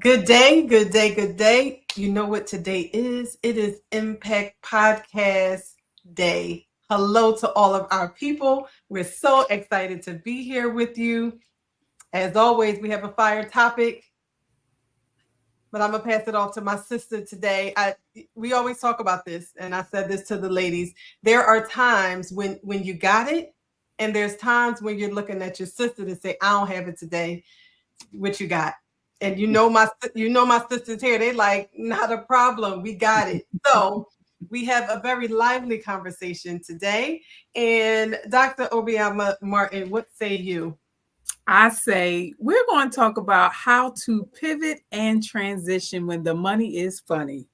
Good day, good day, good day. You know what today is? It is Impact Podcast Day. Hello to all of our people. We're so excited to be here with you. As always, we have a fire topic, but I'm gonna pass it off to my sister today. We always talk about this, and I said this to the ladies. There are times when you got it, and there's times when you're looking at your sister to say, "I don't have it today." What you got? And you know my sisters here. They like, not a problem. We got it. So we have a very lively conversation today. And Dr. Obiama Martin, what say you? I say we're going to talk about how to pivot and transition when the money is funny.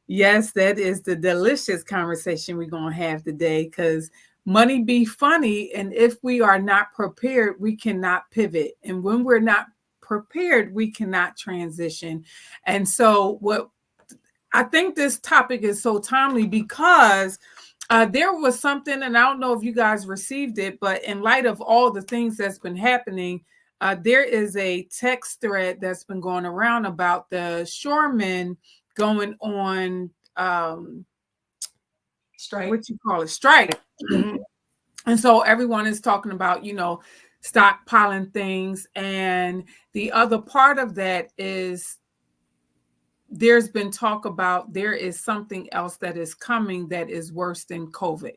Yes, that is the delicious conversation we're going to have today because money be funny. And if we are not prepared, we cannot pivot. And when we're not prepared, we cannot transition. And so, what I think this topic is so timely because there was something, and I don't know if you guys received it, but in light of all the things that's been happening, there is a text thread that's been going around about the shoremen going on Strike. what you call it, strike. And so everyone is talking about, stockpiling things. And the other part of that is there's been talk about there is something else that is coming that is worse than COVID,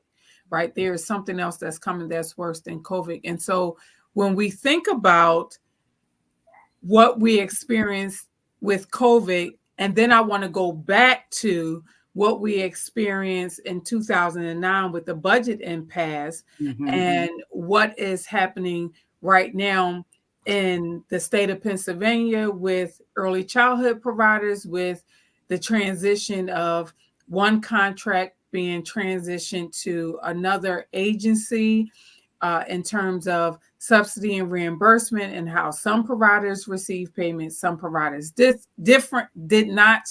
right? There is something else that's coming that's worse than COVID. And so when we think about what we experienced with COVID, and then I want to go back to what we experienced in 2009 with the budget impasse and what is happening right now in the state of Pennsylvania with early childhood providers, with the transition of one contract being transitioned to another agency in terms of subsidy and reimbursement, and how some providers receive payment, some providers did not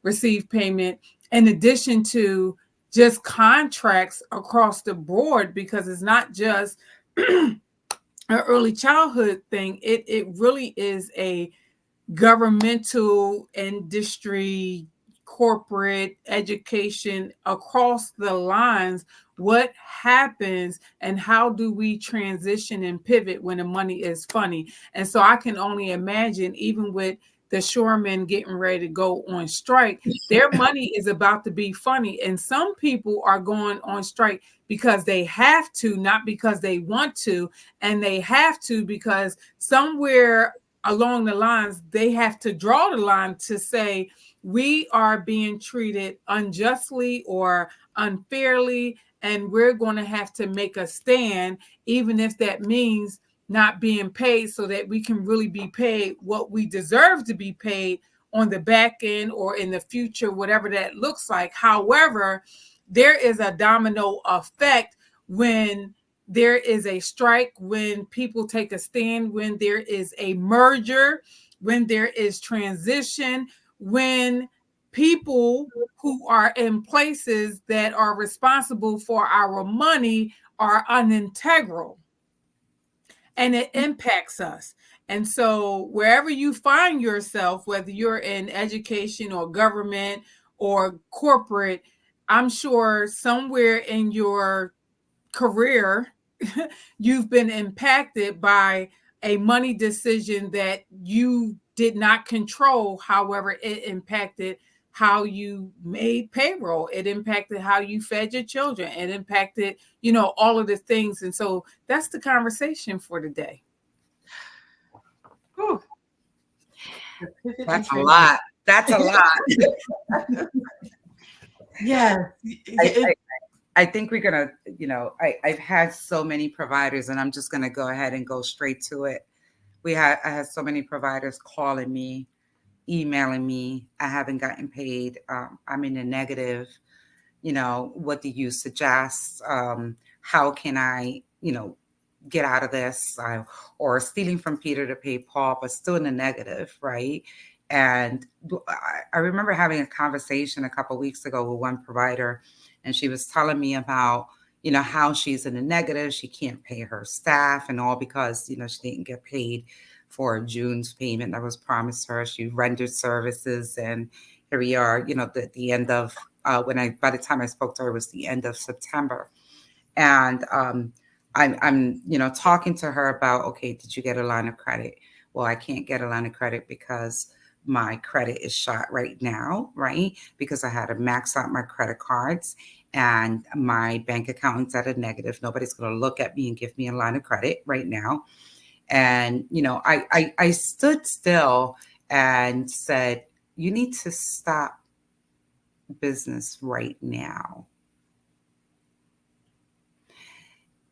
receive payment, in addition to just contracts across the board, because it's not just an early childhood thing. It really is a governmental, industry, corporate, education, across the lines. What happens and how do we transition and pivot when the money is funny? And so I can only imagine, even with the shoremen getting ready to go on strike, their money is about to be funny. And some people are going on strike because they have to, not because they want to. And they have to because somewhere along the lines, they have to draw the line to say, we are being treated unjustly or unfairly, and we're going to have to make a stand, even if that means not being paid, so that we can really be paid what we deserve to be paid on the back end or in the future, whatever that looks like. However, there is a domino effect when there is a strike, when people take a stand, when there is a merger, when there is transition, when people who are in places that are responsible for our money are unintegral, and it impacts us. And so wherever you find yourself, whether you're in education or government or corporate, I'm sure somewhere in your career, you've been impacted by a money decision that you did not control. However, it impacted how you made payroll. It impacted how you fed your children. It impacted, all of the things. And so that's the conversation for today. Whew. That's a lot. That's a lot. Yes. I think we're going to, I've had so many providers, and I'm just going to go ahead and go straight to it. I had so many providers calling me, emailing me. I haven't gotten paid. I'm in the negative. What do you suggest? How can I, get out of this? Or stealing from Peter to pay Paul, but still in the negative, right? And I remember having a conversation a couple of weeks ago with one provider, and she was telling me about, how she's in the negative. She can't pay her staff and all because, she didn't get paid for June's payment that was promised her. She rendered services, and here we are, the end of by the time I spoke to her, it was the end of September. And I'm talking to her about, okay, did you get a line of credit? Well, I can't get a line of credit because my credit is shot right now, right? Because I had to max out my credit cards and my bank account's at a negative. Nobody's going to look at me and give me a line of credit right now. And, I stood still and said, you need to stop business right now.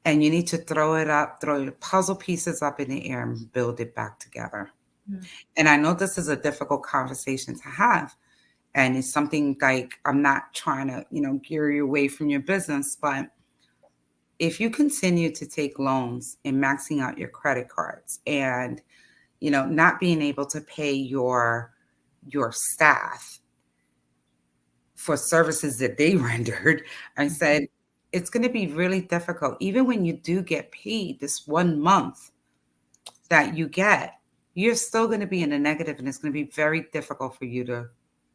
And you need to throw your puzzle pieces up in the air and build it back together. Mm-hmm. And I know this is a difficult conversation to have. And it's something like, I'm not trying to, gear you away from your business, but if you continue to take loans and maxing out your credit cards and, not being able to pay your staff for services that they rendered, I said, it's going to be really difficult. Even when you do get paid this 1 month that you get, you're still going to be in a negative, and it's going to be very difficult for you to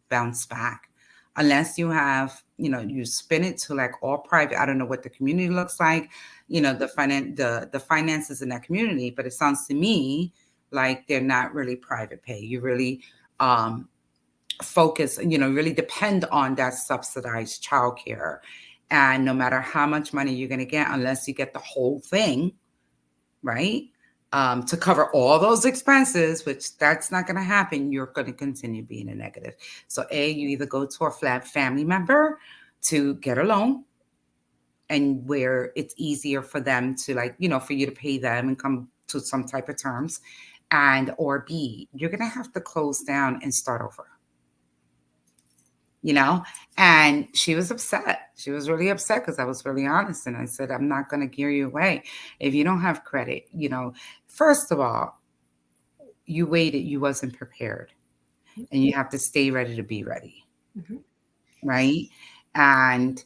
bounce back unless you have, you spin it to like all private. I don't know what the community looks like, the finances in that community, but it sounds to me like they're not really private pay. You really focus, really depend on that subsidized childcare. And no matter how much money you're going to get, unless you get the whole thing, right, to cover all those expenses, which that's not going to happen, you're going to continue being a negative. So you either go to a flat family member to get a loan, and where it's easier for them to for you to pay them and come to some type of terms, or B, you're going to have to close down and start over. And she was upset. She was really upset because I was really honest. And I said, I'm not going to gear you away. If you don't have credit, first of all, you waited, you wasn't prepared, and you have to stay ready to be ready. Mm-hmm. Right. And,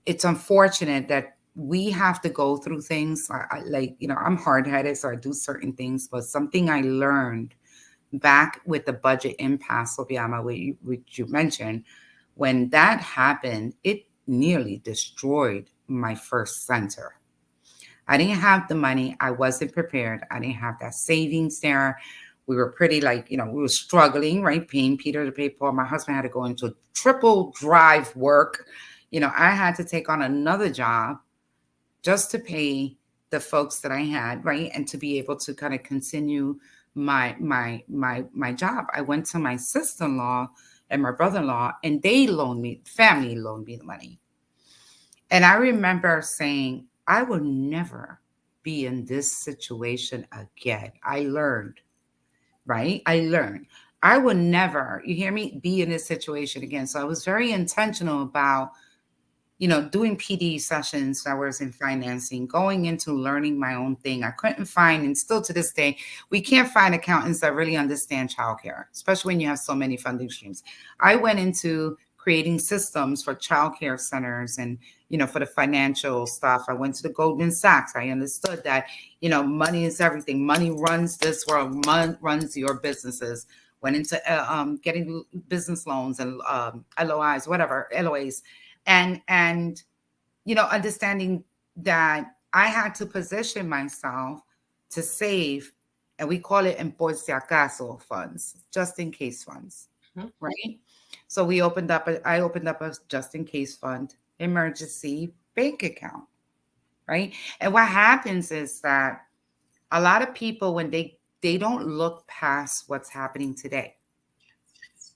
it's unfortunate that we have to go through things. I'm hard-headed, so I do certain things, but something I learned back with the budget impasse, Obiama, which you mentioned, when that happened, it nearly destroyed my first center. I didn't have the money. I wasn't prepared. I didn't have that savings there. We were pretty we were struggling, right? Paying Peter to pay Paul. My husband had to go into triple drive work. I had to take on another job just to pay the folks that I had, right? And to be able to kind of continue my job. I went to my sister-in-law and my brother-in-law, and family loaned me the money. And I remember saying, I will never be in this situation again. I learned, right? I will never, you hear me, be in this situation again. So I was very intentional about, doing PD sessions that was in financing, going into learning my own thing. I couldn't find, and still to this day, we can't find accountants that really understand childcare, especially when you have so many funding streams. I went into creating systems for childcare centers and, for the financial stuff. I went to the Goldman Sachs. I understood that, money is everything. Money runs this world. Money runs your businesses. Went into getting business loans and LOIs, LOAs. And understanding that I had to position myself to save, and we call it en por si acaso funds, just in case funds, right? So I opened up a just in case fund, emergency bank account, right? And what happens is that a lot of people, when they don't look past what's happening today,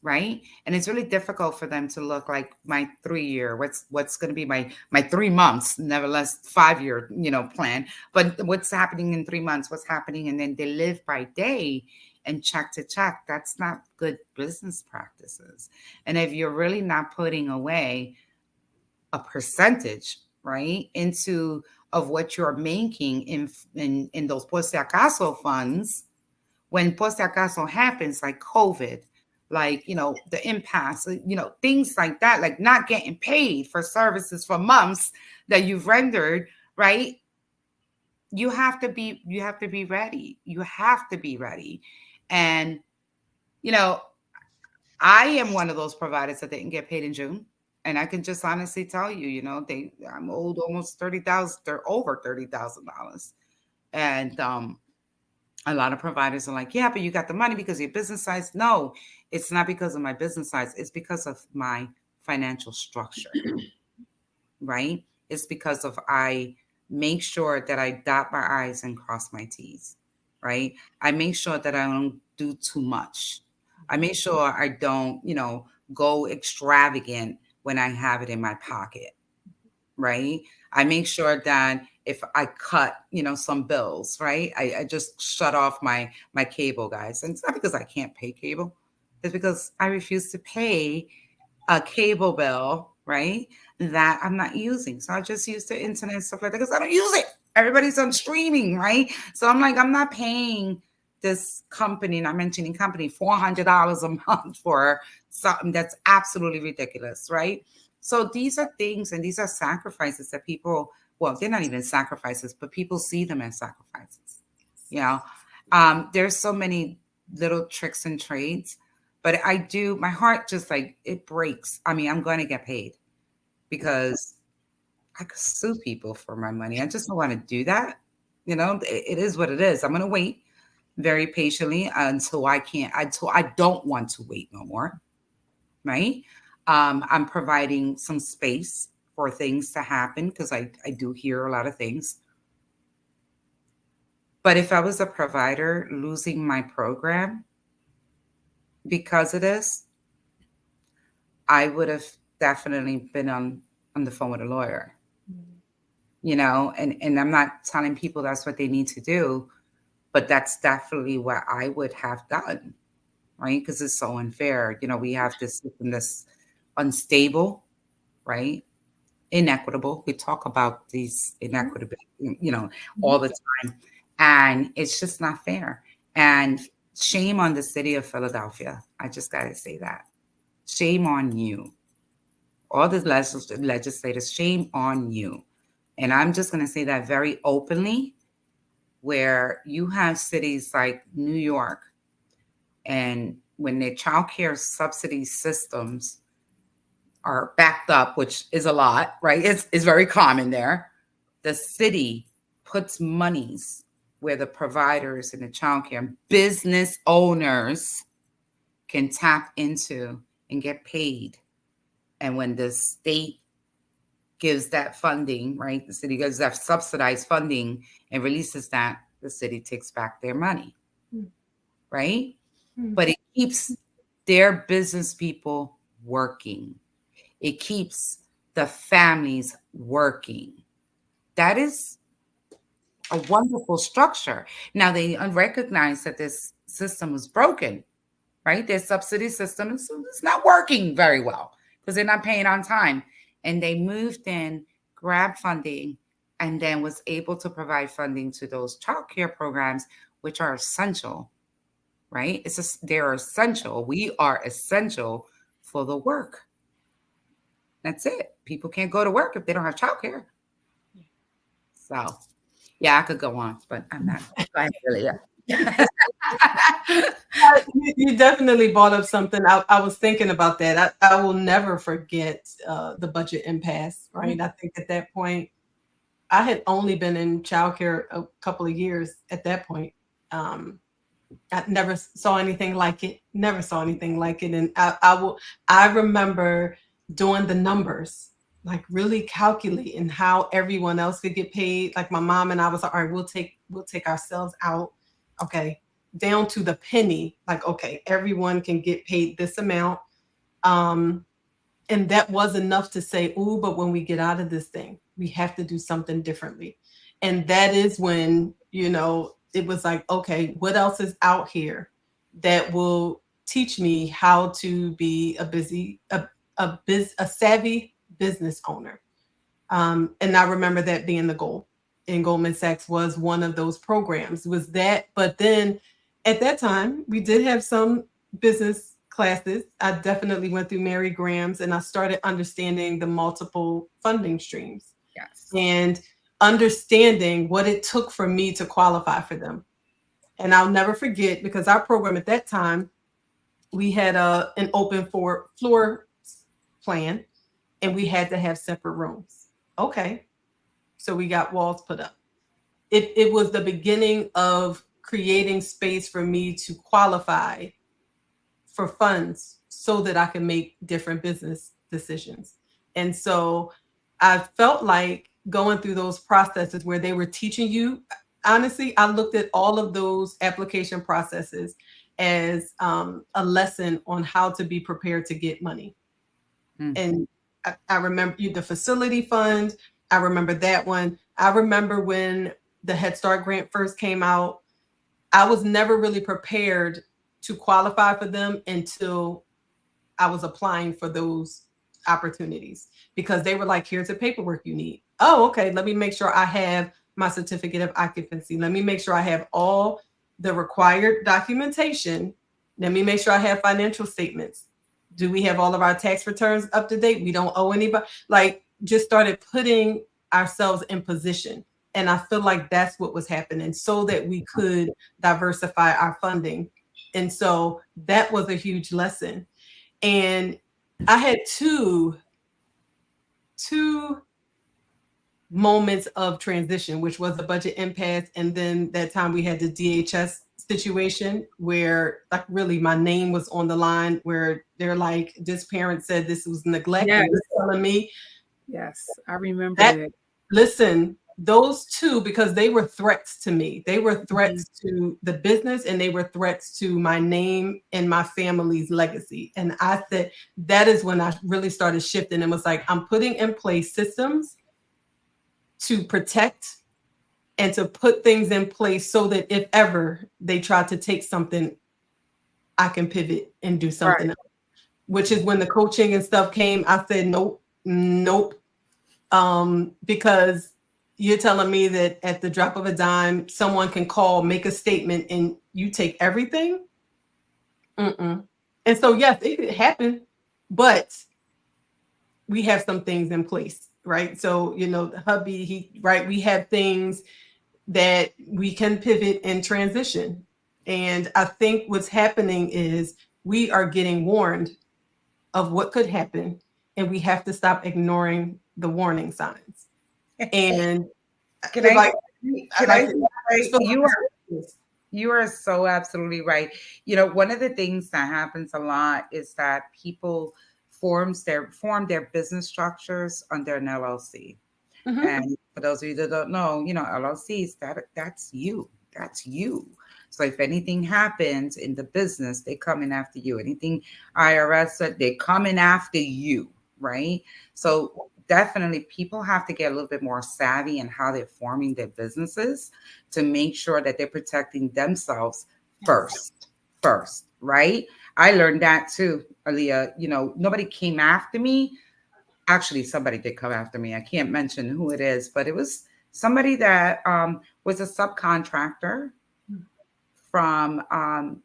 right? And it's really difficult for them to look like my 3-year, what's going to be my 3 months, nevertheless 5-year, plan. But what's happening in 3 months, what's happening, and then they live by day and check to check. That's not good business practices. And if you're really not putting away a percentage, right, of what you're making in those por si acaso funds, when por si acaso happens, like COVID, the impasse, things like that, like not getting paid for services for months that you've rendered, right? you have to be ready. You have to be ready. And you know, I am one of those providers that didn't get paid in June. And I can just honestly tell you, I'm owed almost 30,000, they're over $30,000. And a lot of providers are like, yeah, but you got the money because of your business size. No, it's not because of my business size. It's because of my financial structure, right? It's because of I make sure that I dot my I's and cross my T's, right? I make sure that I don't do too much. I make sure I don't, go extravagant when I have it in my pocket, right? I make sure that if I cut, some bills, right? I just shut off my cable, guys. And it's not because I can't pay cable. It's because I refuse to pay a cable bill, right? That I'm not using. So I just use the internet and stuff like that because I don't use it. Everybody's on streaming, right? So I'm like, I'm not paying this company, not mentioning company, $400 a month for something that's absolutely ridiculous, right? So these are things and these are sacrifices that people, well, they're not even sacrifices, but people see them as sacrifices. You know, there's so many little tricks and trades, but my heart just like it breaks. I mean, I'm going to get paid because I could sue people for my money. I just don't want to do that. It is what it is. I'm going to wait very patiently until I don't want to wait no more. Right. I'm providing some space for things to happen because I do hear a lot of things. But if I was a provider losing my program because of this, I would have definitely been on the phone with a lawyer, and I'm not telling people that's what they need to do, but that's definitely what I would have done, right? Because it's so unfair. We have this system that's unstable, right? Inequitable. We talk about these inequitable, all the time. And it's just not fair. And shame on the city of Philadelphia. I just got to say that. Shame on you. All the legislators, shame on you. And I'm just going to say that very openly, where you have cities like New York, and when their child care subsidy systems are backed up, which is a lot, right? It's very common there. The city puts monies where the providers and the childcare business owners can tap into and get paid. And when the state gives that funding, right? The city gives that subsidized funding and releases that, the city takes back their money, right? But it keeps their business people working. It keeps the families working. That is a wonderful structure. Now they recognize that this system was broken, right? Their subsidy system is not working very well because they're not paying on time. And they moved in, grabbed funding, and then was able to provide funding to those child care programs, which are essential, right? They're essential. We are essential for the work. That's it. People can't go to work if they don't have childcare. So, yeah, I could go on, but I'm not. I really am. You definitely brought up something. I was thinking about that. I will never forget the budget impasse, right? I think at that point, I had only been in childcare a couple of years at that point. I never saw anything like it. Never saw anything like it. And I remember doing the numbers, like really calculating how everyone else could get paid. Like my mom and I was like, all right, we'll take ourselves out. Okay. Down to the penny. Like, okay, everyone can get paid this amount. And that was enough to say, ooh, but when we get out of this thing, we have to do something differently. And that is when, it was like, okay, what else is out here that will teach me how to be a savvy business owner? And I remember that being the goal. And Goldman Sachs was one of those programs. Was that, but then at that time, we did have some business classes. I definitely went through Mary Graham's and I started understanding the multiple funding streams. Yes. And understanding what it took for me to qualify for them. And I'll never forget, because our program at that time, we had an open floor plan, and we had to have separate rooms. Okay. So we got walls put up. It was the beginning of creating space for me to qualify for funds so that I can make different business decisions. And so I felt like going through those processes where they were teaching you, honestly, I looked at all of those application processes as a lesson on how to be prepared to get money. And I remember the facility fund. I remember that one. I remember when the Head Start grant first came out, I was never really prepared to qualify for them until I was applying for those opportunities, because they were like, here's the paperwork you need. Oh, okay. Let me make sure I have my certificate of occupancy. Let me make sure I have all the required documentation. Let me make sure I have financial statements. Do we have all of our tax returns up to date? We don't owe anybody. Like, just started putting ourselves in position. And I feel like that's what was happening, so that we could diversify our funding. And so that was a huge lesson. And I had two moments of transition, which was the budget impasse, and then that time we had the DHS situation where, like, really my name was on the line, where they're like, this parent said this was neglect. Yes. And you're telling me. Yes, I remember that. that. Listen, those two, because they were threats to me. They were threats to the business, and they were threats to my name and my family's legacy. And I said, that is when I really started shifting and was like, I'm putting in place systems to protect and to put things in place so that if ever they try to take something, I can pivot and do something else. Which is when the coaching and stuff came. I said, nope. Because you're telling me that at the drop of a dime, someone can call, make a statement, and you take everything. And so, yes, it could happen, but we have some things in place, right? So, hubby, we have things that we can pivot and transition. And I think what's happening is we are getting warned of what could happen, and we have to stop ignoring the warning signs. And you are so absolutely right. One of the things that happens a lot is that people form their business structures under an LLC. And for those of you that don't know, LLCs, that's you. That's you. So if anything happens in the business, they come in after you. Anything IRS said, they come in after you, right? So definitely people have to get a little bit more savvy in how they're forming their businesses to make sure that they're protecting themselves first, right? I learned that too, Aaliyah. Nobody came after me. Actually, somebody did come after me. I can't mention who it is, but it was somebody that was a subcontractor from, I'm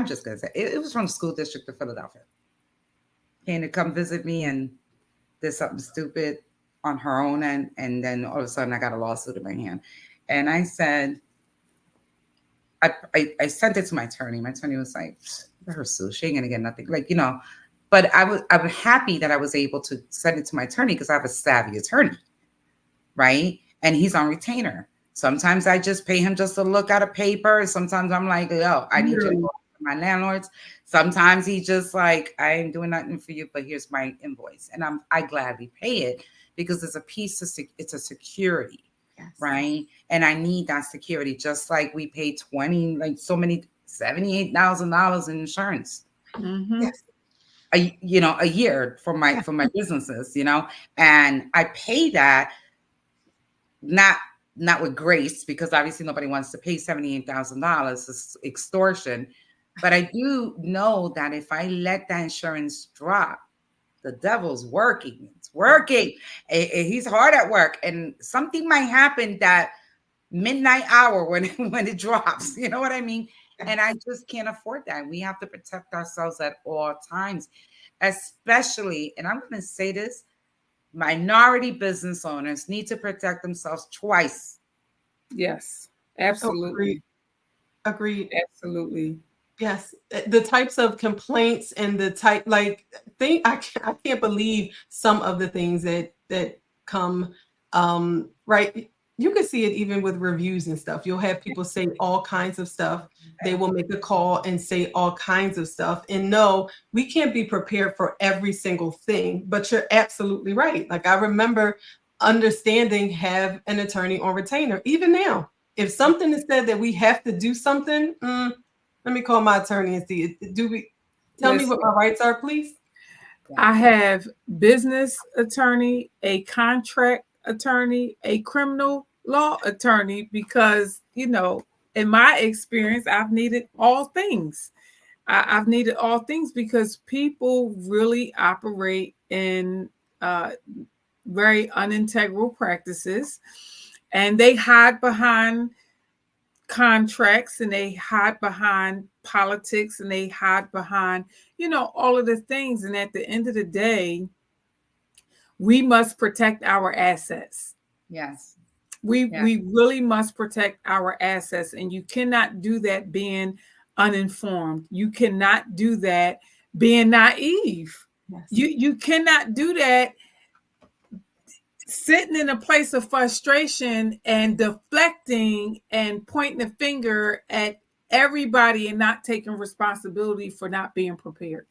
just going to say, it was from the school district of Philadelphia. Came to come visit me and did something stupid on her own end. And then all of a sudden I got a lawsuit in my hand. And I said, I sent it to my attorney. My attorney was like, let her sue. She ain't going to get nothing. But I'm happy that I was able to send it to my attorney because I have a savvy attorney, right? And he's on retainer. Sometimes I just pay him just to look at a paper. Sometimes I'm like, yo, I need you to go to my landlords. Sometimes he's just like, I ain't doing nothing for you, but here's my invoice. And I gladly pay it because it's a piece of, it's a security, right? And I need that security, just like we pay $78,000 in insurance. A year for my businesses, and I pay that not with grace, because obviously nobody wants to pay $78,000. It's extortion. But I do know that if I let that insurance drop, the devil's working. It's working. He's hard at work, and something might happen that midnight hour when it drops. You know what I mean? And I just can't afford that. We have to protect ourselves at all times, especially, and I'm going to say this, Minority business owners need to protect themselves twice. Yes, Oh, agreed. absolutely. Agreed. Absolutely. Yes, the types of complaints and the type like thing I can't believe some of the things that come right. You can see it even with reviews and stuff. You'll have people say all kinds of stuff. They will make a call and say all kinds of stuff. And no, we can't be prepared for every single thing, but you're absolutely right. Like I remember understanding have an attorney on retainer. Even now, if something is said that we have to do something, let me call my attorney and see. Do we tell me what Listen, my rights are, please? I have business attorney, a contract attorney, a criminal law attorney, because, in my experience, I've needed all things. I've needed all things because people really operate in very unintegral practices, and they hide behind contracts, and they hide behind politics, and they hide behind all of the things. And at the end of the day, we must protect our assets. Yes. We really must protect our assets, and you cannot do that being uninformed. You cannot do that being naive. Yes. You cannot do that sitting in a place of frustration and deflecting and pointing the finger at everybody and not taking responsibility for not being prepared.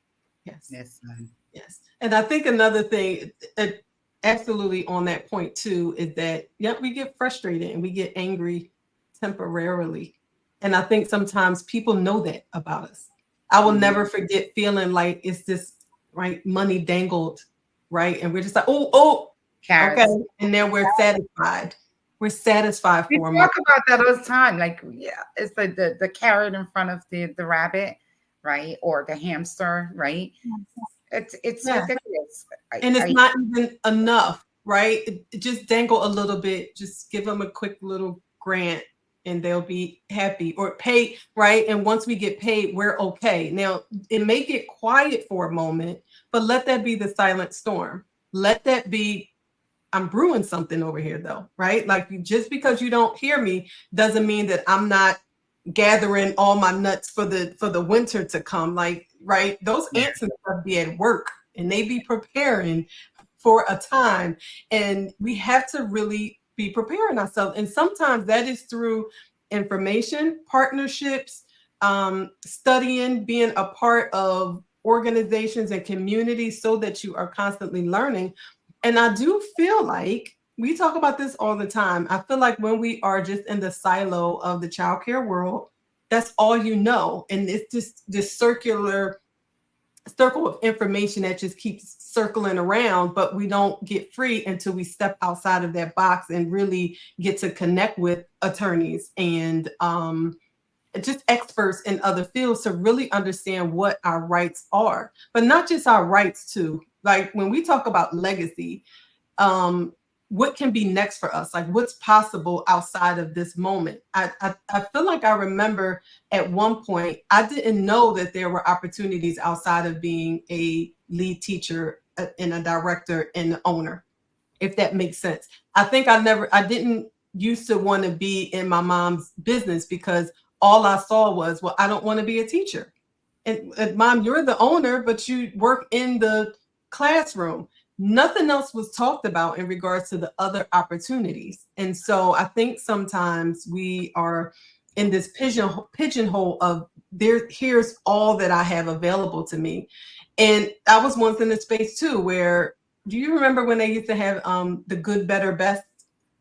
Yes. Yes. Yes. And I think another thing, absolutely on that point too, is that we get frustrated and we get angry temporarily. And I think sometimes people know that about us. I will never forget feeling like it's this right money dangled, right? And we're just like, oh, Carrots. okay. And then we're satisfied. We're satisfied We for a talk moment. about that all the time. Like, it's like the carrot in front of the rabbit, right? Or the hamster, right? It's ridiculous. And it's not even enough, right? Just dangle a little bit, just give them a quick little grant and they'll be happy, or pay, right? And once we get paid, we're okay. Now, it may get quiet for a moment, but let that be the silent storm. Let that be, I'm brewing something over here though, right? Like just because you don't hear me doesn't mean that I'm not gathering all my nuts for the winter to come. Like, right? Those ants and stuff be at work and they be preparing for a time. And we have to really be preparing ourselves. And sometimes that is through information, partnerships, studying, being a part of organizations and communities so that you are constantly learning. And I do feel like we talk about this all the time. I feel like when we are just in the silo of the childcare world, that's all you know. And it's just this circular circle of information that just keeps circling around, but we don't get free until we step outside of that box and really get to connect with attorneys and just experts in other fields to really understand what our rights are, but not just our rights too. Like when we talk about legacy, what can be next for us? Like what's possible outside of this moment? I feel like I remember at one point, I didn't know that there were opportunities outside of being a lead teacher and a director and an owner, if that makes sense. I think I didn't used to want to be in my mom's business because all I saw was, well, I don't want to be a teacher. And mom, you're the owner, but you work in the classroom. Nothing else was talked about in regards to the other opportunities. And so I think sometimes we are in this pigeonhole of here's all that I have available to me. And I was once in a space too, where do you remember when they used to have the good, better, best?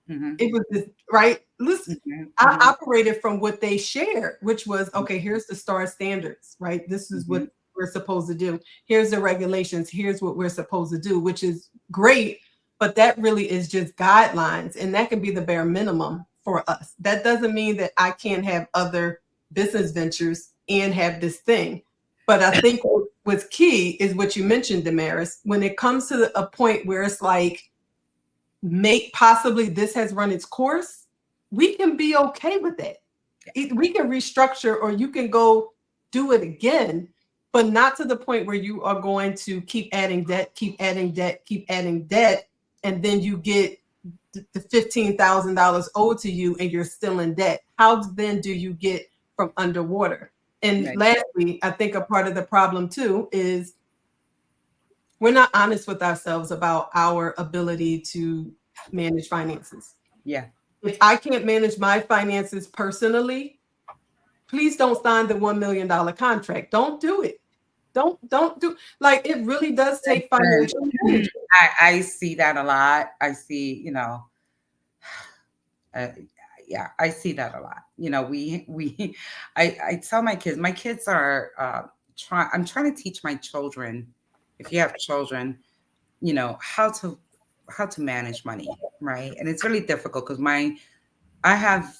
It was this, right? Listen, I operated from what they shared, which was, okay, here's the STAR standards, right? This is what we're supposed to do. Here's the regulations. Here's what we're supposed to do, which is great. But that really is just guidelines. And that can be the bare minimum for us. That doesn't mean that I can't have other business ventures and have this thing. But I think what's key is what you mentioned, Damaris, when it comes to a point where it's like, possibly this has run its course, we can be okay with that. We can restructure, or you can go do it again, but not to the point where you are going to keep adding debt, keep adding debt, keep adding debt, and then you get the $15,000 owed to you and you're still in debt. How then do you get from underwater? And Right. lastly, I think a part of the problem too is we're not honest with ourselves about our ability to manage finances. Yeah. If I can't manage my finances personally, please don't sign the $1 million contract. Don't do it. Don't do, like, it really does take And financial management. I see that a lot. I see, uh, yeah, I see that a lot. I tell my kids are I'm trying to teach my children, if you have children, how to manage money, right? And it's really difficult because I have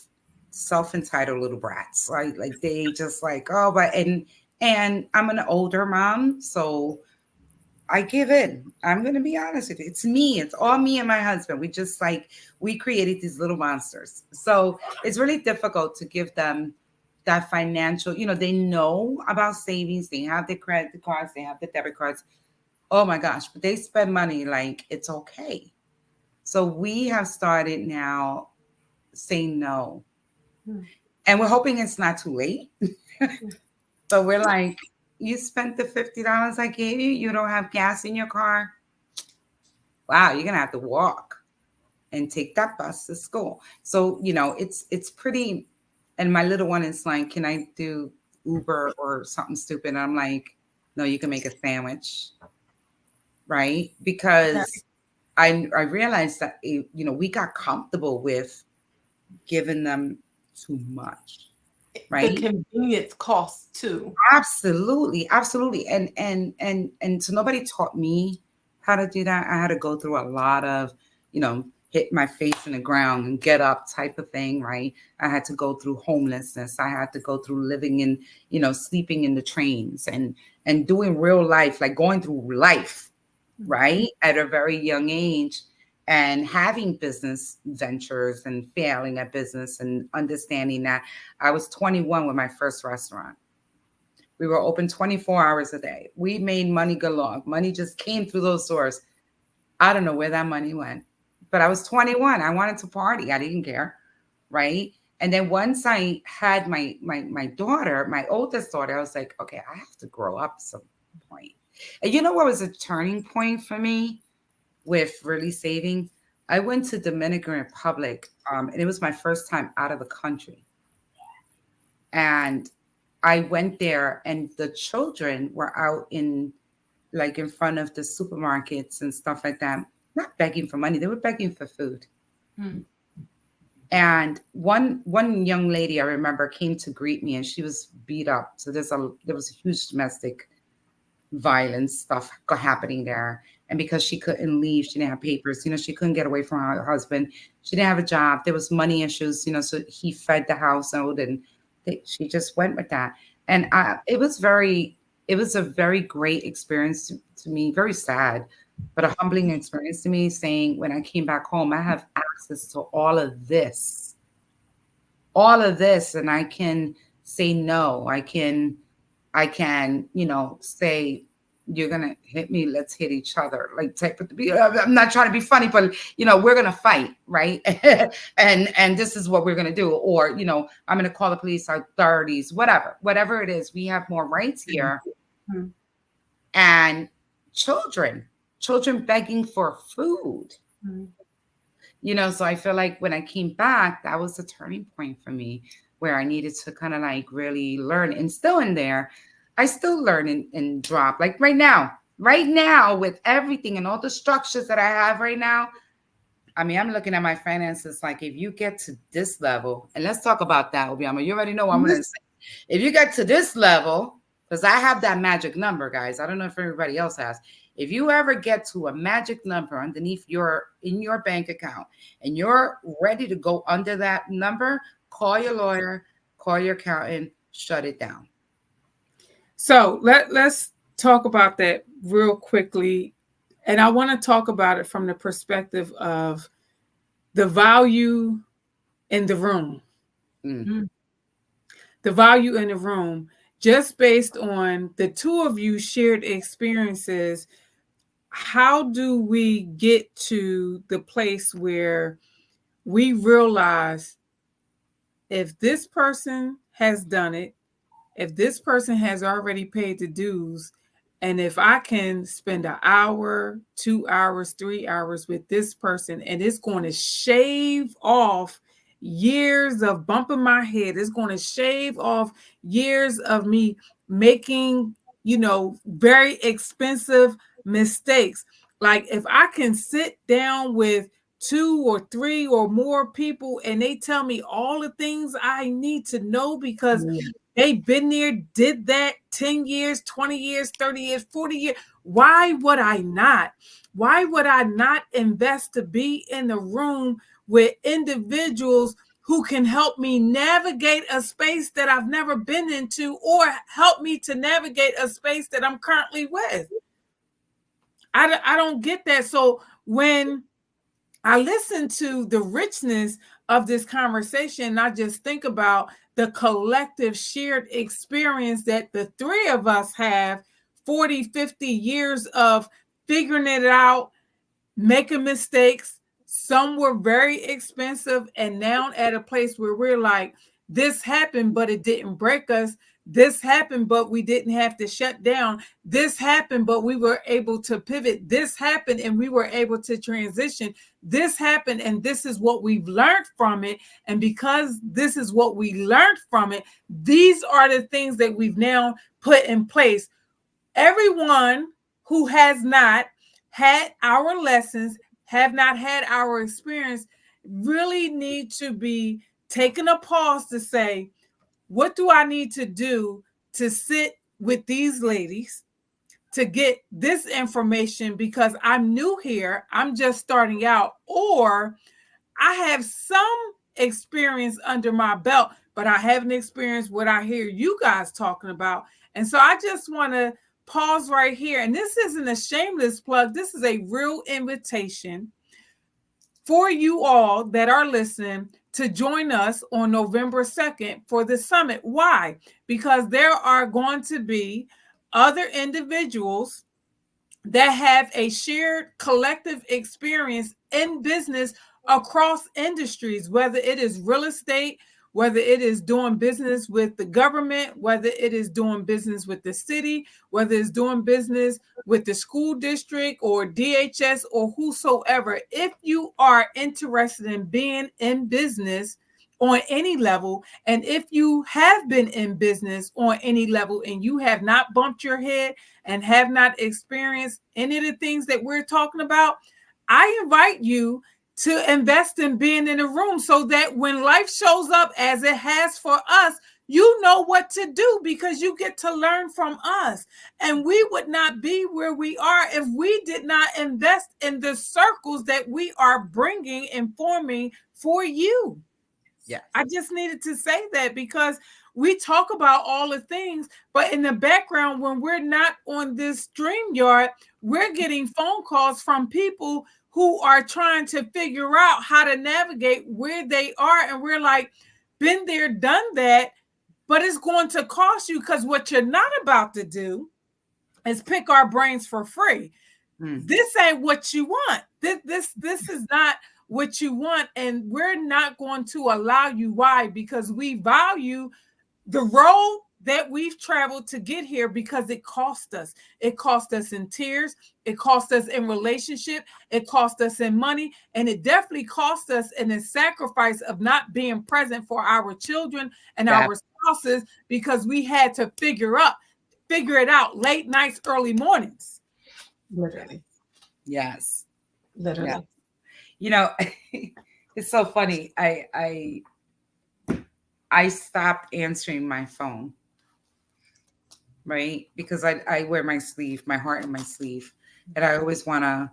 self-entitled little brats, right? Like they just like, oh, but and I'm an older mom, so I give in. I'm gonna be honest with you. It's me. It's all me and my husband. We created these little monsters. So it's really difficult to give them that financial, they know about savings, they have the credit cards, they have the debit cards. Oh my gosh, but they spend money like it's okay. So we have started now saying no. Hmm. And we're hoping it's not too late. So we're like, you spent the $50 I gave you, you don't have gas in your car. Wow, you're gonna have to walk and take that bus to school. So, it's pretty, and my little one is like, can I do Uber or something stupid? And I'm like, no, you can make a sandwich, right? Because I realized that we got comfortable with giving them too much, The right? convenience costs too. Absolutely, absolutely. And so nobody taught me how to do that. I had to go through a lot of, hit my face in the ground and get up type of thing, right? I had to go through homelessness. I had to go through living in, sleeping in the trains and doing real life, like going through life, right? At a very young age and having business ventures and failing at business and understanding that I was 21 with my first restaurant. We were open 24 hours a day. We made money galore. Money just came through those doors. I don't know where that money went, but I was 21. I wanted to party. I didn't care, right? And then once I had my daughter, my oldest daughter, I was like, okay, I have to grow up at some point. And you know what was a turning point for me with really saving? I went to Dominican Republic, and it was my first time out of the country. And I went there, and the children were out in front of the supermarkets and stuff like that, not begging for money. They were begging for food. Hmm. And one young lady I remember came to greet me, and she was beat up. So there was a huge domestic violence stuff happening there. And because she couldn't leave, she didn't have papers. She couldn't get away from her husband. She didn't have a job. There was money issues. So he fed the household, and she just went with that. And it was a very great experience to me. Very sad, but a humbling experience to me. Saying when I came back home, I have access to all of this, and I can say no. I can, say, you're gonna hit me, let's hit each other. Like type of, I'm not trying to be funny, but we're gonna fight, right? and this is what we're gonna do. Or, I'm gonna call the police, authorities, whatever it is. We have more rights here. Mm-hmm. And children begging for food. So I feel like when I came back, that was a turning point for me where I needed to kind of like really learn. And still in there, I still learn and drop. Like right now with everything and all the structures that I have right now, I mean, I'm looking at my finances like if you get to this level, and let's talk about that, Obiama. You already know what I'm going to say. If you get to this level, because I have that magic number, guys. I don't know if everybody else has. If you ever get to a magic number underneath in your bank account and you're ready to go under that number, call your lawyer, call your accountant, shut it down. So let's talk about that real quickly. And I want to talk about it from the perspective of the value in the room. Mm. The value in the room, just based on the two of you shared experiences. how do we get to the place where we realize if this person has done it, if this person has already paid the dues, and if I can spend an hour, 2 hours, 3 hours with this person, and it's going to shave off years of bumping my head, it's going to shave off years of me making, very expensive mistakes. Like if I can sit down with 2 or 3 or more people and they tell me all the things I need to know because they've been there, did that 10 years, 20 years, 30 years, 40 years. Why would I not? Why would I not invest to be in the room with individuals who can help me navigate a space that I've never been into or help me to navigate a space that I'm currently with? I don't get that. So when I listen to the richness of this conversation, I just think about the collective shared experience that the three of us have 40, 50 years of figuring it out, making mistakes. Some were very expensive, and now at a place where we're like, this happened, but it didn't break us. This happened, but we didn't have to shut down. This happened, but we were able to pivot. This happened, and we were able to transition. This happened, and this is what we've learned from it. And because this is what we learned from it, these are the things that we've now put in place. Everyone who has not had our lessons, have not had our experience, really need to be taking a pause to say, what do I need to do to sit with these ladies to get this information because I'm new here, I'm just starting out, or I have some experience under my belt, but I haven't experienced what I hear you guys talking about. And so I just want to pause right here. And this isn't a shameless plug. This is a real invitation for you all that are listening to join us on November 2nd for the summit. Why? Because there are going to be other individuals that have a shared collective experience in business across industries, whether it is real estate, whether it is doing business with the government, whether it is doing business with the city, whether it's doing business with the school district or DHS or whosoever. If you are interested in being in business on any level, and if you have been in business on any level and you have not bumped your head and have not experienced any of the things that we're talking about, I invite you to invest in being in a room so that when life shows up as it has for us, you know what to do because you get to learn from us. And we would not be where we are if we did not invest in the circles that we are bringing and forming for you. Yeah. I just needed to say that because we talk about all the things, but in the background, when we're not on this StreamYard, we're getting phone calls from people who are trying to figure out how to navigate where they are. And we're like, been there, done that, but it's going to cost you because what you're not about to do is pick our brains for free. This ain't what you want. This is not what you want, and we're not going to allow you. Why? Because we value the road that we've traveled to get here because it cost us. It cost us in tears. It cost us in relationship. It cost us in money. And it definitely cost us in the sacrifice of not being present for our children and our spouses because we had to figure it out late nights, early mornings. Literally. Yes. Literally. Yeah. You know, it's so funny. I stopped answering my phone, right? Because I wear my sleeve, my heart in my sleeve. And I always want to,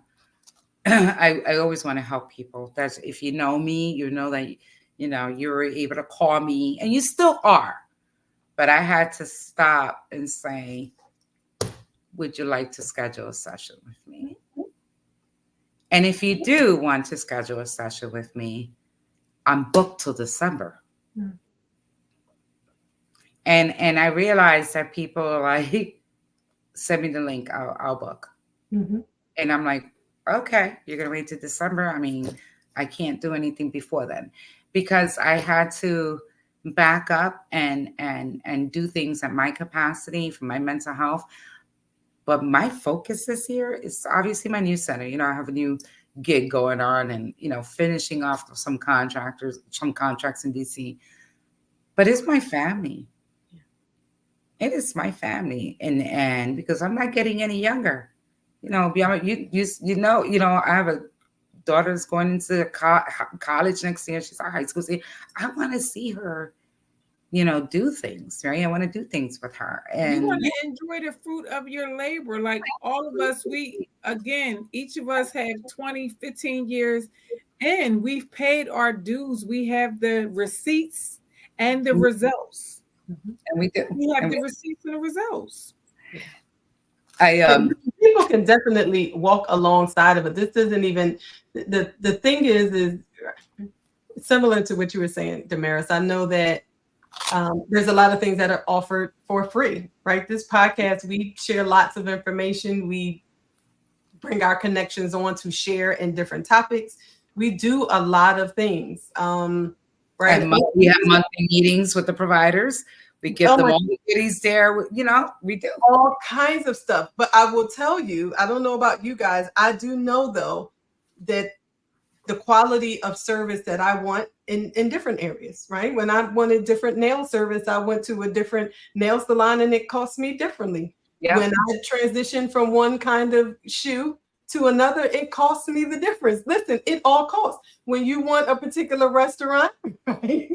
I always want to help people. That's, if you know me, you know that, you know, you were able to call me and you still are. But I had to stop and say, would you like to schedule a session with me? And if you do want to schedule a session with me, I'm booked till December. Mm. And I realized that people are like, send me the link, I'll book. Mm-hmm. And I'm like, okay, you're gonna wait till December. I mean, I can't do anything before then, because I had to back up and do things at my capacity for my mental health. But my focus this year is obviously my new center. You know, I have a new gig going on, and finishing off some contracts in DC. But it's my family. It is my family, and because I'm not getting any younger. Beyond I have a daughter that's going into college next year. She's our high school senior. I want to see her, do things, right? I want to do things with her. You And want to enjoy the fruit of your labor. Like all of us, each of us have 20, 15 years and we've paid our dues. We have the receipts and the results. and we do. We have And the receipts and the results. People can definitely walk alongside of it. This isn't even the thing is similar to what you were saying, Damaris. I know that there's a lot of things that are offered for free, right? This podcast, we share lots of information. We bring our connections on to share in different topics. We do a lot of things, right? And we have monthly meetings with the providers. We give them all the goodies there. We do all kinds of stuff. But I will tell you, I don't know about you guys. I do know, though, that the quality of service that I want in different areas, right? When I wanted different nail service, I went to a different nail salon and it cost me differently. Yep. When I transitioned from one kind of shoe to another, it costs me the difference. Listen, it all costs. When you want a particular restaurant, right?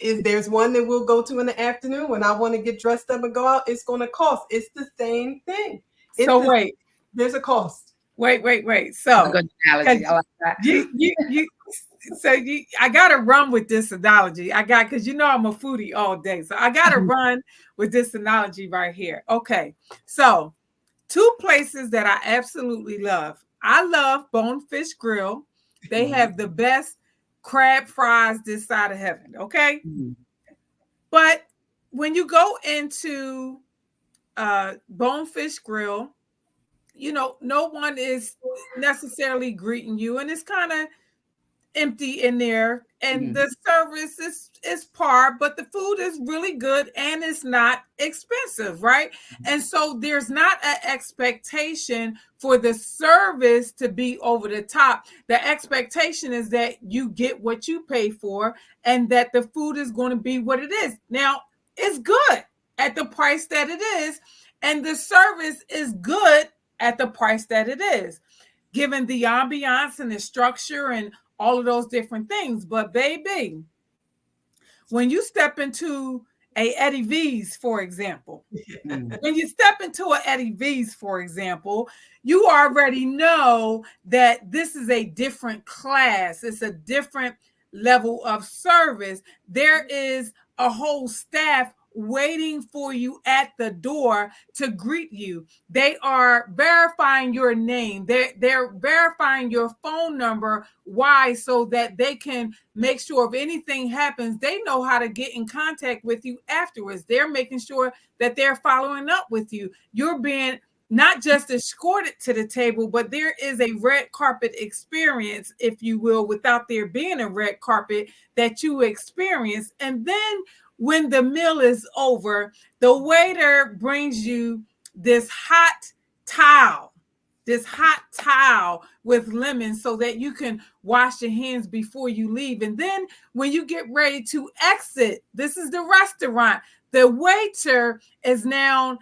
There's one that we'll go to in the afternoon. When I want to get dressed up and go out, it's going to cost. It's the same thing. There's a cost. Wait. So, good analogy. I like that. I gotta run with this analogy. Because I'm a foodie all day, so I gotta run with this analogy right here. Okay, so 2 places that I absolutely love. I love Bonefish Grill. They have the best crab fries this side of heaven. Okay, but when you go into Bonefish Grill, no one is necessarily greeting you, and it's kind of empty in there, and the service is par, but the food is really good and it's not expensive, right? And so there's not an expectation for the service to be over the top. The expectation is that you get what you pay for and that the food is going to be what it is. Now, it's good at the price that it is, and the service is good at the price that it is, given the ambiance and the structure and all of those different things. But baby, when you step into a Eddie V's, for example, when you step into a Eddie V's, for example, you already know that this is a different class. It's a different level of service. There is a whole staff waiting for you at the door to greet you. They are verifying your name. They're verifying your phone number. Why? So that they can make sure if anything happens, they know how to get in contact with you afterwards. They're making sure that they're following up with you. You're being not just escorted to the table, but there is a red carpet experience, if you will, without there being a red carpet that you experience. And then when the meal is over, the waiter brings you this hot towel with lemon so that you can wash your hands before you leave. And then when you get ready to exit, this is the restaurant, the waiter is now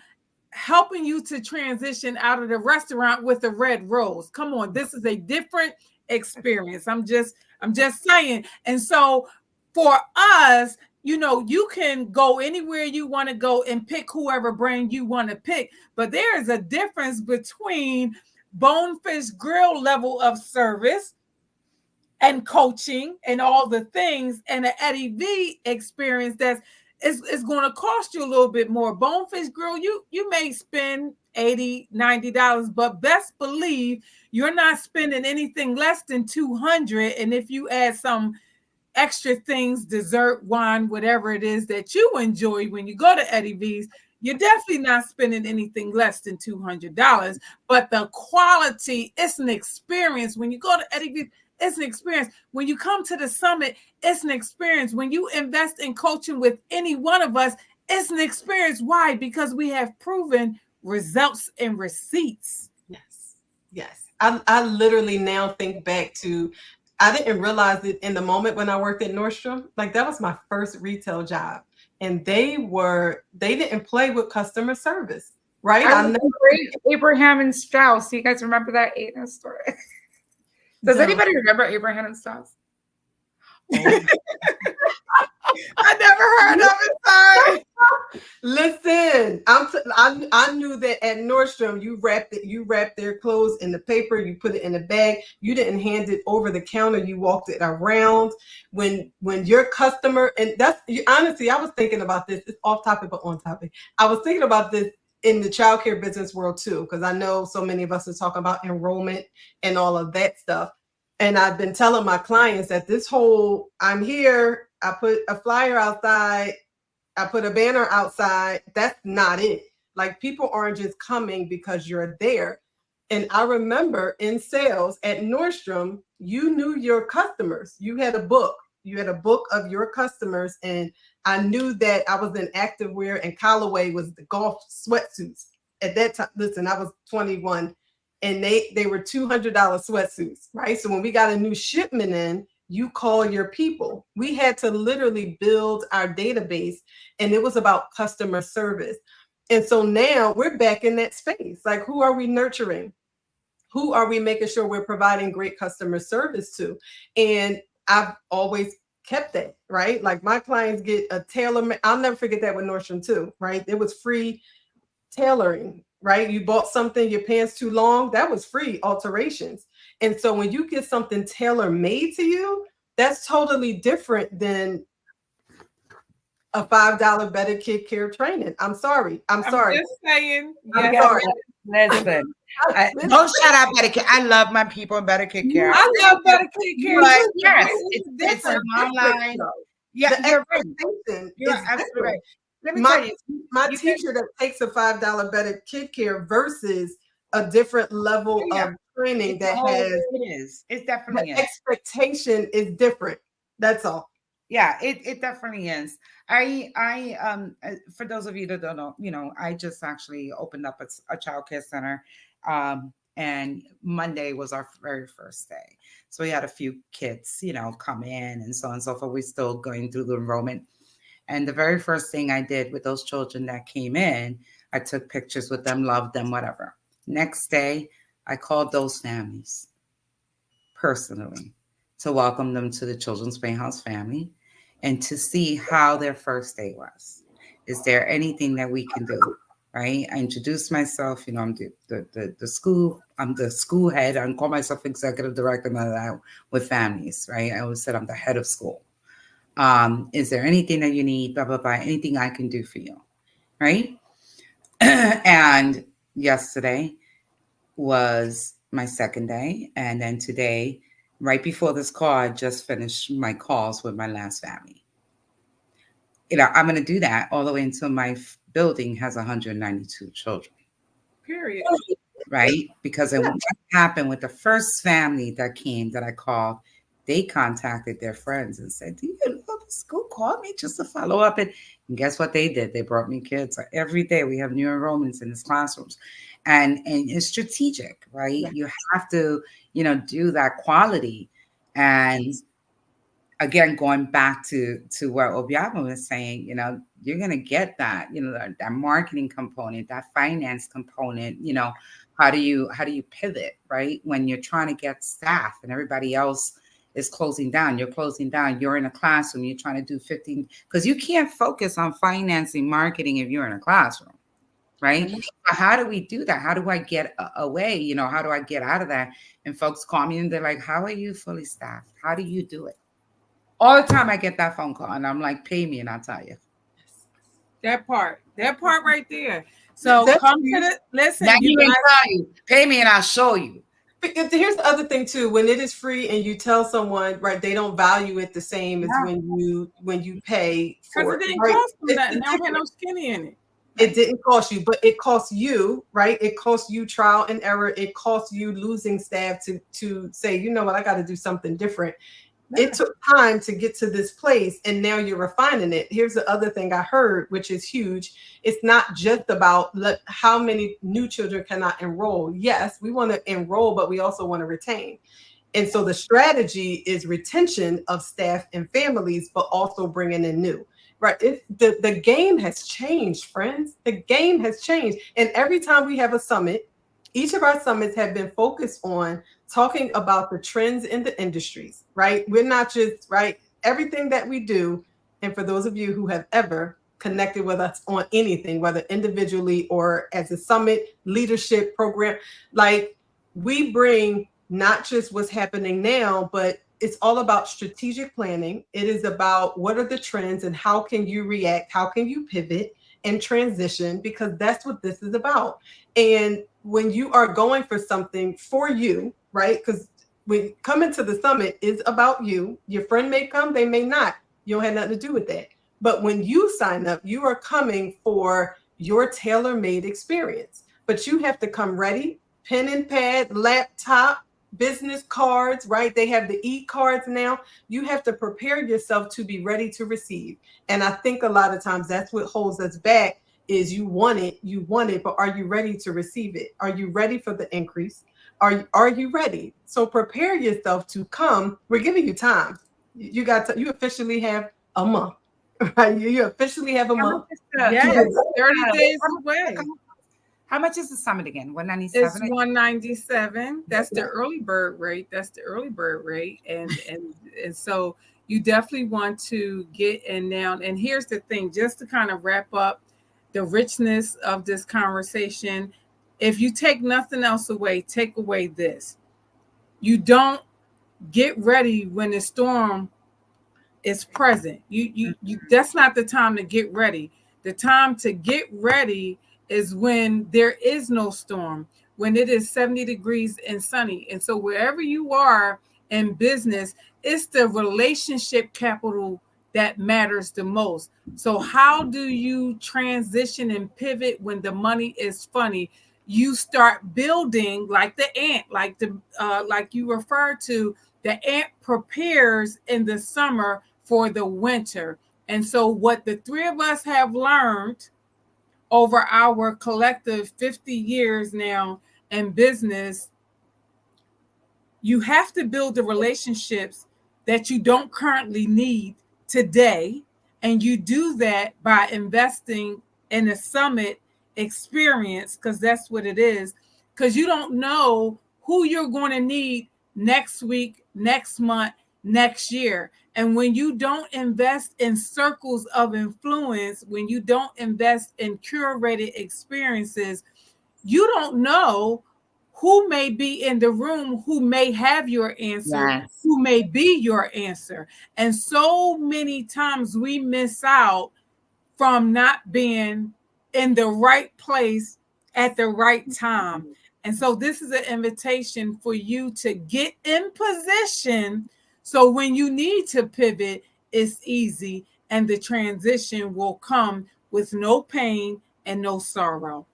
helping you to transition out of the restaurant with a red rose. Come on, this is a different experience. I'm just saying. And so for us, you can go anywhere you want to go and pick whoever brand you want to pick. But there is a difference between Bonefish Grill level of service and coaching and all the things and an Eddie V experience that's it's going to cost you a little bit more. Bonefish Grill, you may spend $80, $90, but best believe you're not spending anything less than $200. And if you add some extra things, dessert, wine, whatever it is that you enjoy when you go to Eddie V's, You're definitely not spending anything less than $200, but the quality, it's an experience. When you go to Eddie V's, it's an experience. When you come to the summit, it's an experience. When you invest in coaching with any one of us, it's an experience. Why? Because we have proven results and receipts. Yes. Yes. I literally now think back to, I didn't realize it in the moment when I worked at Nordstrom. Like that was my first retail job. And they didn't play with customer service, right? I remember Abraham and Strauss. You guys remember that Aiden story? Does anybody remember Abraham and Strauss? Oh. I never heard of it. Sorry. Listen, I knew that at Nordstrom you wrapped their clothes in the paper, you put it in a bag, you didn't hand it over the counter, you walked it around. When your customer, and that's honestly, I was thinking about this. It's off topic but on topic. I was thinking about this in the childcare business world too, because I know so many of us are talking about enrollment and all of that stuff. And I've been telling my clients that this whole, I'm here, I put a flyer outside, I put a banner outside, that's not it. Like people aren't just coming because you're there. And I remember in sales at Nordstrom, you knew your customers. You had a book. You had a book of your customers. And I knew that I was in activewear and Callaway was the golf sweatsuits. At that time, listen, I was 21 and they were $200 sweatsuits, right? So when we got a new shipment in, you call your people. We had to literally build our database, and it was about customer service. And so now we're back in that space. Like, who are we nurturing? Who are we making sure we're providing great customer service to? And I've always kept that, right? Like my clients get a tailor. I'll never forget that with Nordstrom too, right? It was free tailoring, right? You bought something, your pants too long, that was free alterations. And so when you get something tailor made to you, that's totally different than a $5 better kid care training. I'm sorry. I'm sorry. Just saying. I'm sorry. Listen, don't shut up, Better Kid. I love my people in Better Kid Care. I love Better Kid Care. But yes, it's an online. Yeah, you're right. You're absolutely right. Let me tell you, my teacher that takes a $5 better kid care versus a different level of training that has it definitely the expectation is different. That's all. Yeah, it definitely is. I for those of you that don't know, I just actually opened up a childcare center. And Monday was our very first day. So we had a few kids, come in and so on and so forth. We're still going through the enrollment. And the very first thing I did with those children that came in, I took pictures with them, loved them, whatever. Next day, I called those families personally to welcome them to the Children's Playhouse family and to see how their first day was. Is there anything that we can do? Right? I introduced myself, I'm the school, I'm the school head. I call myself executive director with families, right? I always said I'm the head of school. Is there anything that you need, blah, blah, blah, anything I can do for you, right? And yesterday was my second day. And then today, right before this call, I just finished my calls with my last family. I'm going to do that all the way until my building has 192 children. Period. Right? Because what happened with the first family that came that I called, they contacted their friends and said, do you know the school called me just to follow up? And guess what they did? They brought me kids. So every day we have new enrollments in these classrooms. And it's strategic, right? Yeah. You have to, do that quality. And again, going back to what Obiama was saying, you're going to get that, that marketing component, that finance component, how do you pivot, right? When you're trying to get staff and everybody else is closing down, you're in a classroom, you're trying to do 15, because you can't focus on financing marketing if you're in a classroom, right? Mm-hmm. So how do we do that? How do I get away? How do I get out of that? And folks call me and they're like, how are you fully staffed? How do you do it? All the time I get that phone call and I'm like, pay me and I'll tell you. That part right there. So come to the, listen. Now you can tell you, pay me and I'll show you. Here's the other thing too. When it is free and you tell someone, right, they don't value it the same as when you pay for it. Because it didn't cost them that. Now we have no skinny in it. It didn't cost you, but it cost you, right? It cost you trial and error. It cost you losing staff to say, you know what, I got to do something different. It took time to get to this place, and now you're refining it. Here's the other thing I heard, which is huge. It's not just about how many new children cannot enroll. Yes, we want to enroll, but we also want to retain. And so the strategy is retention of staff and families, but also bringing in new. Right. The game has changed, friends. The game has changed. And every time we have a summit, each of our summits have been focused on talking about the trends in the industries, right? We're not just, right, everything that we do. And for those of you who have ever connected with us on anything, whether individually or as a summit, leadership program, like we bring not just what's happening now, but it's all about strategic planning. It is about what are the trends and how can you react? How can you pivot and transition? Because that's what this is about. And when you are going for something for you, right? Because when coming to the summit is about you, your friend may come, they may not. You don't have nothing to do with that. But when you sign up, you are coming for your tailor-made experience. But you have to come ready, pen and pad, laptop, business cards, right? They have the e-cards now. You have to prepare yourself to be ready to receive. And I think a lot of times that's what holds us back is you want it, but are you ready to receive it? Are you ready for the increase? Are you ready? So prepare yourself to come. We're giving you time. You officially have a month, right? You officially have a month. Yes, 30 days away. How much is the summit again? 197. It's 197. That's the early bird rate. And so you definitely want to get in now. And here's the thing, just to kind of wrap up the richness of this conversation. If you take nothing else away, take away this. You don't get ready when the storm is present. You that's not the time to get ready. The time to get ready is when there is no storm, when it is 70 degrees and sunny. And so wherever you are in business, it's the relationship capital that matters the most. So how do you transition and pivot when the money is funny? You start building like the ant, like you referred to. The ant prepares in the summer for the winter. And so what the three of us have learned over our collective 50 years now in business, you have to build the relationships that you don't currently need today. And you do that by investing in a summit experience, because that's what it is. Because you don't know who you're going to need next week, next month, next year. And when you don't invest in circles of influence, when you don't invest in curated experiences, you don't know who may be in the room, who may have your answer, who may be your answer. And so many times we miss out from not being in the right place at the right time. And so this is an invitation for you to get in position. So when you need to pivot, it's easy, and the transition will come with no pain and no sorrow.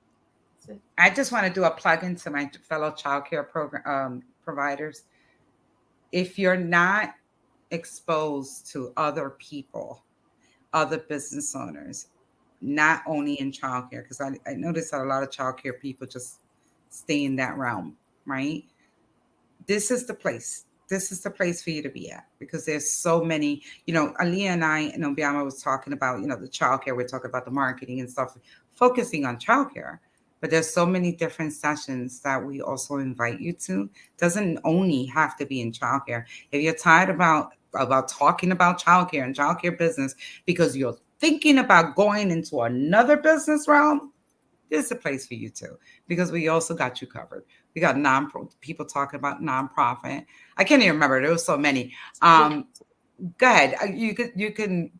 I just want to do a plug into my fellow childcare program providers. If you're not exposed to other people, other business owners, not only in childcare, because I noticed that a lot of childcare people just stay in that realm, right? This is the place. This is the place for you to be at, because there's so many, Aaliyah and I and Obiama was talking about, the childcare. We're talking about the marketing and stuff, focusing on childcare. But there's so many different sessions that we also invite you to. Doesn't only have to be in childcare. If you're tired about talking about childcare and childcare business because you're thinking about going into another business realm, this is a place for you too, because we also got you covered. We got people talking about nonprofit. I can't even remember. There was so many. Go ahead. You can,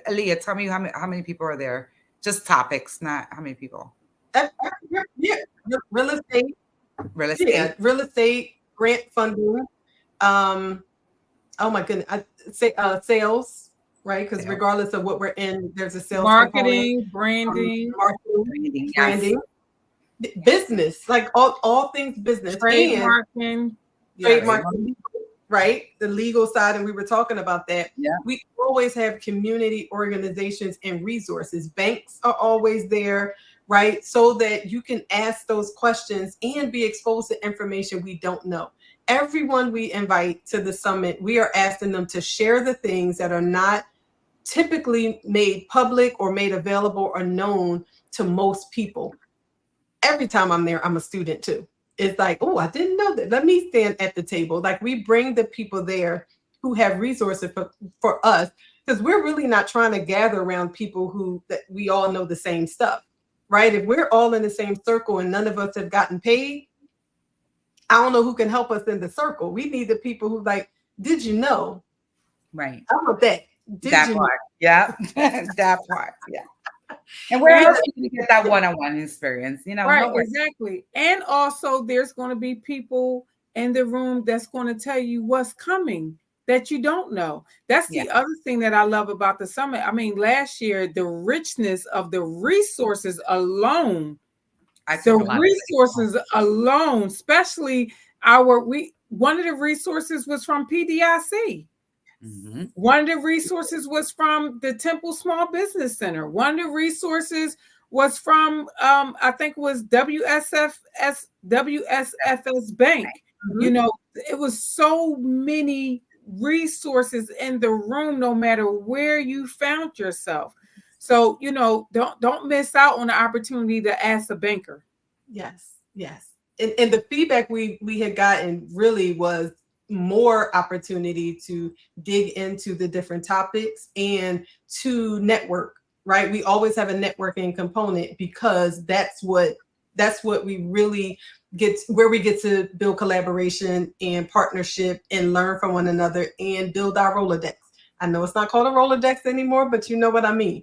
Aaliyah, tell me how many people are there. Just topics, not how many people. Yeah, real estate. Yeah, real estate, grant funding. Oh my goodness, sales. right? Because Sales, regardless of what we're in, there's a sales component, Marketing, branding, marketing, branding, yes, branding, business, like all things business, and trademarking. yes, trademark, right? The legal side, and we were talking about that. yeah, We always have community organizations and resources. Banks are always there, right? So that you can ask those questions and be exposed to information we don't know. Everyone we invite to the summit, we are asking them to share the things that are not typically made public or made available or known to most people. Every time I'm there, I'm a student too. It's like, oh, I didn't know that. Let me stand at the table. Like we bring the people there who have resources for us, because we're really not trying to gather around people who that we all know the same stuff, right? If we're all in the same circle and none of us have gotten paid, I don't know who can help us in the circle. We need the people who like, did you know? right. How about that? Did That you know? part, yeah, that part, yeah. And where We else can you get that one-on-one experience? You know, Right, nowhere. exactly. And also there's going to be people in the room that's going to tell you what's coming that you don't know. That's Yeah, the other thing that I love about the summit. I mean, last year, the richness of the resources alone, I took a lot of things. especially one of the resources was from PDIC. Mm-hmm. One of the resources was from the Temple Small Business Center. One of the resources was from I think it was WSFS Bank. You Mhm. know, it was so many resources in the room, no matter where you found yourself. So, don't miss out on the opportunity to ask a banker. Yes, yes. And the feedback we had gotten really was more opportunity to dig into the different topics and to network, right? We always have a networking component because that's what we really get, where we get to build collaboration and partnership and learn from one another and build our Rolodex. I know it's not called a Rolodex anymore, but you know what I mean.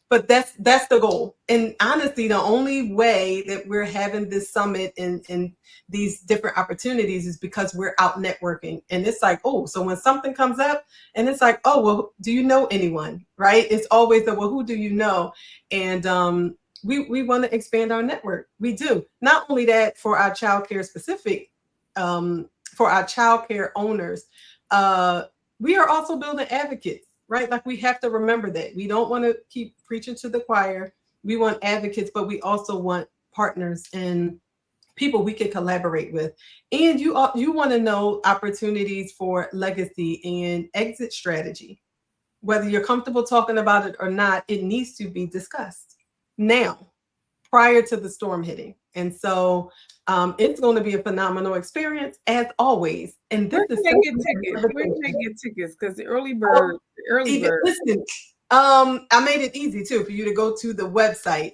But that's the goal. And honestly, the only way that we're having this summit and these different opportunities is because we're out networking. And it's like, oh, so when something comes up and it's like, oh, well, do you know anyone? Right? It's always the, well, who do you know? And we want to expand our network. We do. Not only that, for our childcare specific, for our childcare owners, uh, we are also building advocates, right? Like we have to remember that we don't want to keep preaching to the choir. We want advocates, but we also want partners and people we can collaborate with. And you want to know opportunities for legacy and exit strategy. Whether you're comfortable talking about it or not, it needs to be discussed now, prior to the storm hitting. And so it's going to be a phenomenal experience as always. And this Where can is they so get tickets? Where can they get tickets? Because oh, the early even bird. listen. I made it easy too for you to go to the website,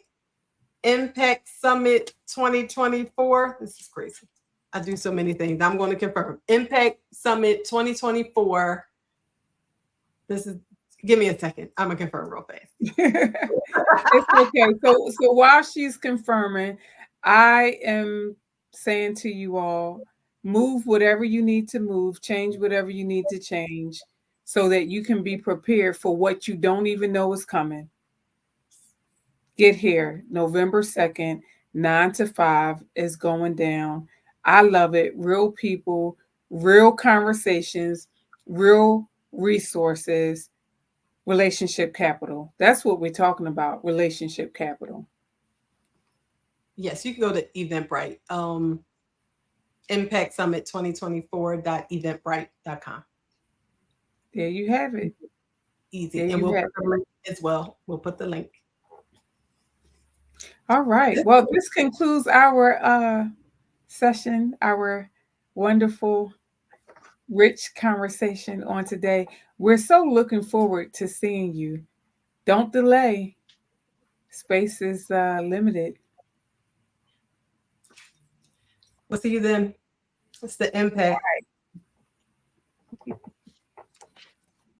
Impact Summit 2024. This is crazy. I do so many things. I'm going to confirm. Impact Summit 2024. This is, give me a second. I'm going to confirm real fast. It's okay. So while she's confirming, I am saying to you all, move whatever you need to move, change whatever you need to change, so that you can be prepared for what you don't even know is coming. Get here, November 2nd, 9 to 5 is going down. I love it. Real people, real conversations, real resources, relationship capital. That's what we're talking about, relationship capital. Yes, you can go to Eventbrite. Impact Summit 2024.eventbrite.com. There you have it. Easy. There And you we'll have put the it. link as well. We'll put the link. All right. Well, this concludes our session, our wonderful, rich conversation on today. We're so looking forward to seeing you. Don't delay. Space is limited. We'll see you then. It's the impact.